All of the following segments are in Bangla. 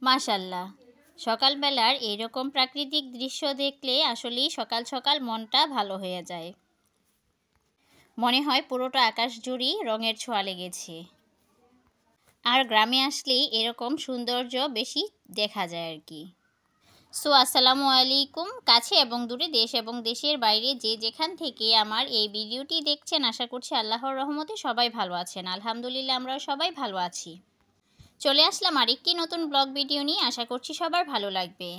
মাশাআল্লাহ, সকালবেলার এরকম প্রাকৃতিক দৃশ্য দেখলে আসলেই সকাল সকাল মনটা ভালো হয়ে যায়। মনে হয় পুরোটা আকাশ জুড়েই রঙের ছোঁয়া লেগেছে। আর গ্রামে আসলেই এরকম সৌন্দর্য বেশি দেখা যায় আর কি। সো আসসালামু আলাইকুম। কাছে এবং দূরে, দেশ এবং দেশের বাইরে যে যেখান থেকে আমার এই ভিডিওটি দেখছেন, আশা করছি আল্লাহর রহমতে সবাই ভালো আছেন। আলহামদুলিল্লাহ, আমরাও সবাই ভালো আছি। চলে আসলাম আরেকটি নতুন ব্লগ ভিডিও নিয়ে, আশা করছি সবার ভালো লাগবে।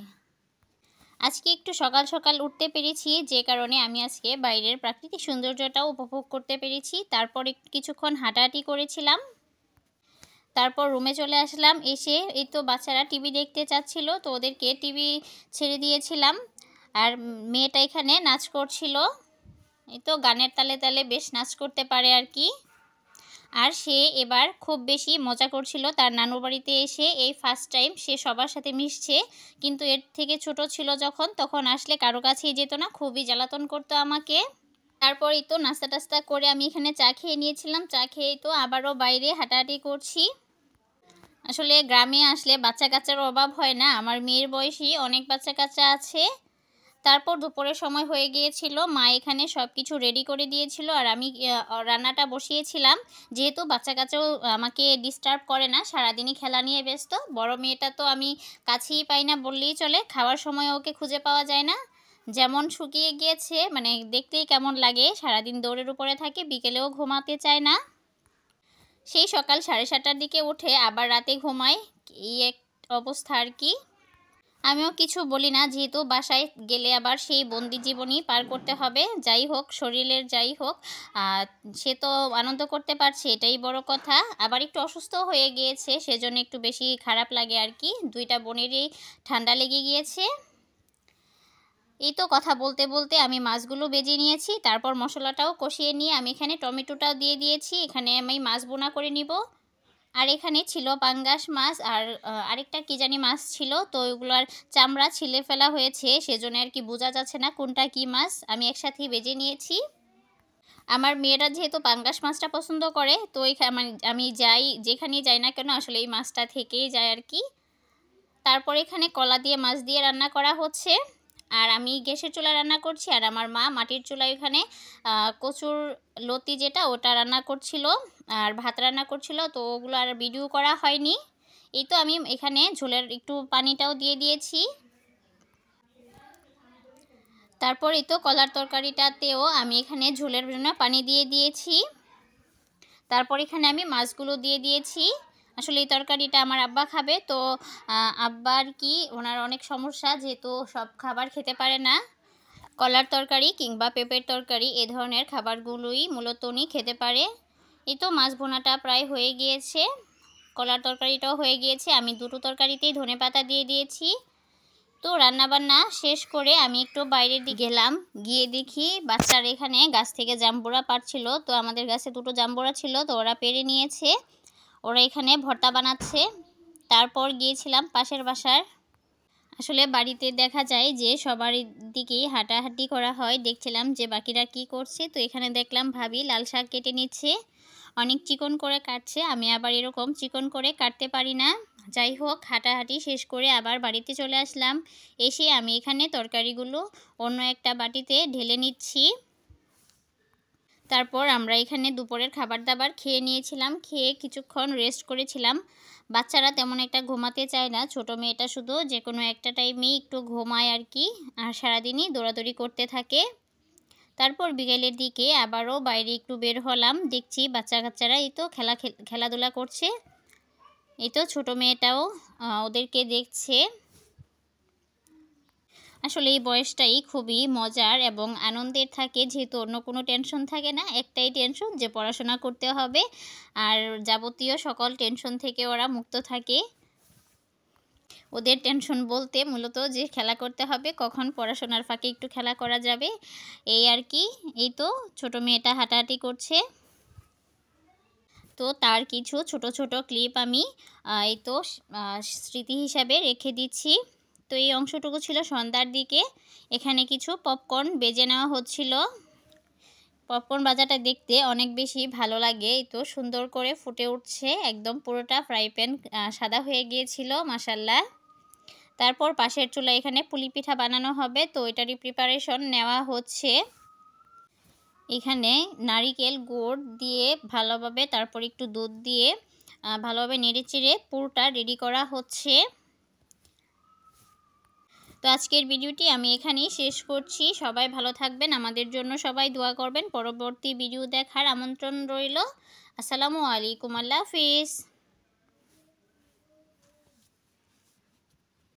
আজকে একটু সকাল সকাল উঠতে পেরেছি, যে কারণে আমি আজকে বাইরের প্রাকৃতিক সৌন্দর্যটাও উপভোগ করতে পেরেছি। তারপর কিছুক্ষণ হাঁটাহাঁটি করেছিলাম, তারপর রুমে চলে আসলাম। এসে এই তো বাচ্চারা টিভি দেখতে চাচ্ছিল, তো ওদেরকে টিভি ছেড়ে দিয়েছিলাম। আর মেয়েটা এখানে নাচ করছিল, এই তো গানের তালে তালে বেশ নাচ করতে পারে আর কি। আর সে এবার খুব বেশি মজা করছিল তার নানুর বাড়িতে এসে। এই ফার্স্ট টাইম সে সবার সাথে মিশছে, কিন্তু এর থেকে ছোট ছিল যখন, তখন আসলে কারো কাছেই যেত না, খুবই জ্বালাতন করতো আমাকে। তারপরেই তো নাস্তা টাস্তা করে আমি এখানে চা খেয়ে নিয়েছিলাম। চা খেয়েই তো আবারও বাইরে হাঁটাহাঁটি করছি। আসলে গ্রামে আসলে বাচ্চা কাচ্চার অভাব হয় না, আমার মেয়ের বয়সী অনেক বাচ্চা কাচ্চা আছে। তারপর দুপুরের সময় হয়ে গিয়েছিল, মা এখানে সব কিছু রেডি করে দিয়েছিল আর আমি রান্নাটা বসিয়েছিলাম। যেহেতু বাচ্চা কাচ্চাও আমাকে ডিস্টার্ব করে না, সারাদিনই খেলা নিয়ে ব্যস্ত। বড় মেয়েটা তো আমি কাছেই পাই না বললেই চলে, খাওয়ার সময় ওকে খুঁজে পাওয়া যায় না। যেমন শুকিয়ে গিয়েছে, মানে দেখতেই কেমন লাগে, সারাদিন দৌড়ের উপরে থাকে, বিকেলেও ঘুমাতে চায় না। সেই সকাল 7:30টার দিকে উঠে আবার রাতে ঘুমায়, এই এক অবস্থা আর কি। আমিও কিছু বলি না, যেহেতু বাসায় গেলে আবার সেই বন্দি জীবনই পার করতে হবে। যাই হোক, শরীরের যাই হোক, সে তো আনন্দ করতে পারছে, এটাই বড় কথা। আবার একটু অসুস্থ হয়ে গিয়েছে, সেজন্য একটু বেশি খারাপ লাগে আর কি। দুইটা বোনেরই ঠান্ডা লেগে গিয়েছে। এই তো কথা বলতে বলতে আমি মাছগুলো ভেজে নিয়েছি, তারপর মশলাটাও কষিয়ে নিয়ে আমি এখানে টমেটোটাও দিয়ে দিয়েছি। এখানে আমি মাছ বোনা করে নিব। আর এখানে ছিল পাঙ্গাস মাছ, আর আরেকটা কি জানি মাছ ছিল, তো ওইগুলোর চামড়া ছিলে ফেলা হয়েছে, সেজন্য আর কি বোঝা যাচ্ছে না কোনটা কি মাছ। আমি একসাথেই ভেজে নিয়েছি। আমার মেয়েরা যেহেতু পাঙ্গাস মাছটা পছন্দ করে, তো আমি যেখানেই যাই না কেন, আসলে এই মাছটা থেকেই যায় আর কি। তারপর এখানে কলা দিয়ে মাছ দিয়ে রান্না করা হচ্ছে। আর আমি গ্যাসের চুলায় রান্না করছি, আর আমার মা মাটির চুলায় এখানে কচুর লতি যেটা, ওটা রান্না করছিল আর ভাত রান্না করছিল, তো ওগুলো আর ভিডিও করা হয়নি। এই তো আমি এখানে ঝোলের একটু পানিটাও দিয়ে দিয়েছি। তারপর এই তো কলার তরকারিটাতেও আমি এখানে ঝোলের জন্য পানি দিয়ে দিয়েছি। তারপর এখানে আমি মাছগুলো দিয়ে দিয়েছি। আসলে এই তরকারিটা আমার আব্বা খাবে, তো আব্বার কি ওনার অনেক সমস্যা, যেহেতু সব খাবার খেতে পারে না। কলার তরকারি কিংবা পেঁপের তরকারি, এ ধরনের খাবারগুলোই মূলত উনি খেতে পারে। এই তো মাছ ভুনাটা প্রায় হয়ে গিয়েছে, কলার তরকারিটাও হয়ে গিয়েছে। আমি দুটো তরকারিতেই ধনেপাতা দিয়ে দিয়েছি। তো রান্নাবান্না শেষ করে আমি একটু বাইরের দিকে গেলাম, গিয়ে দেখি বাচ্চারা এখানে গাছ থেকে জাম্বুরা পাড়ছিল। তো আমাদের গাছে দুটো জাম্বুরা ছিল, তো ওরা পেড়ে নিয়েছে, ওরা এখানে ভর্তা বানাচ্ছে। তারপর গিয়েছিলাম পাশের বাসার। আসলে বাড়িতে দেখা যায় যে সবার দিকেই হাঁটাহাঁটি করা হয়, দেখছিলাম যে বাকিরা কি করছে। তো এখানে দেখলাম ভাবি লাল শাক কেটে নিচ্ছে, অনেক চিকন করে কাটছে। আমি আবার এরকম চিকন করে কাটতে পারি না। যাই হোক, হাঁটাহাঁটি শেষ করে আবার বাড়িতে চলে আসলাম। এসে আমি এখানে তরকারিগুলো অন্য একটা বাটিতে ঢেলে নিচ্ছি। তারপর আমরা এখানে দুপুরের খাবার দাবার খেয়ে নিয়েছিলাম, খেয়ে কিছুক্ষণ রেস্ট করেছিলাম। বাচ্চারা তেমন একটা ঘুমাতে চায় না, ছোটো মেয়েটা শুধু যে কোনো একটা টাইমেই একটু ঘুমায় আর কি, আর সারাদিনই দৌড়াদৌড়ি করতে থাকে। তারপর বিকেলের দিকে আবারও বাইরে একটু বের হলাম, দেখছি বাচ্চা কাচ্চারা এই তো খেলাধুলা করছে। এই তো ছোটো মেয়েটাও ওদেরকে দেখছে। আসলে এই বয়সটাই খুবই মজার এবং আনন্দের থাকে, যেহেতু অন্য কোনো টেনশন থাকে না, একটাই টেনশন যে পড়াশোনা করতে হবে। আর যাবতীয় সকল টেনশন থেকে ওরা মুক্ত থাকে। ওদের টেনশন বলতে মূলত যে খেলা করতে হবে, কখন পড়াশোনার ফাঁকে একটু খেলা করা যাবে, এই আর কি। এই তো ছোটো মেয়েটা হাঁটাহাঁটি করছে, তো তার কিছু ছোট ছোট ক্লিপ আমি এই তো স্মৃতি হিসাবে রেখে দিচ্ছি। তো এই অংশটুকু ছিল সন্ধ্যার দিকে। এখানে কিছু পপকর্ন বেজে নেওয়া হচ্ছিল। পপকর্ন ভাজাটা দেখতে অনেক বেশি ভালো লাগে। এই তো সুন্দর করে ফুটে উঠছে, একদম পুরোটা ফ্রাই প্যান সাদা হয়ে গিয়েছিল মাশাআল্লাহ। তারপর পাশের চুলায় এখানে পুলি পিঠা বানানো হবে, তো এটারই প্রিপারেশন নেওয়া হচ্ছে। এখানে নারিকেল গুড় দিয়ে ভালোভাবে, তারপর একটু দুধ দিয়ে ভালোভাবে নেড়েচেড়ে পুরটা রেডি করা হচ্ছে। তো আজকের ভিডিওটি আমি এখানেই শেষ করছি। সবাই ভালো থাকবেন, আমাদের জন্য সবাই দোয়া করবেন। পরবর্তী ভিডিও দেখার আমন্ত্রণ রইল। আসসালামু আলাইকুম, আল্লাহ হাফিজ।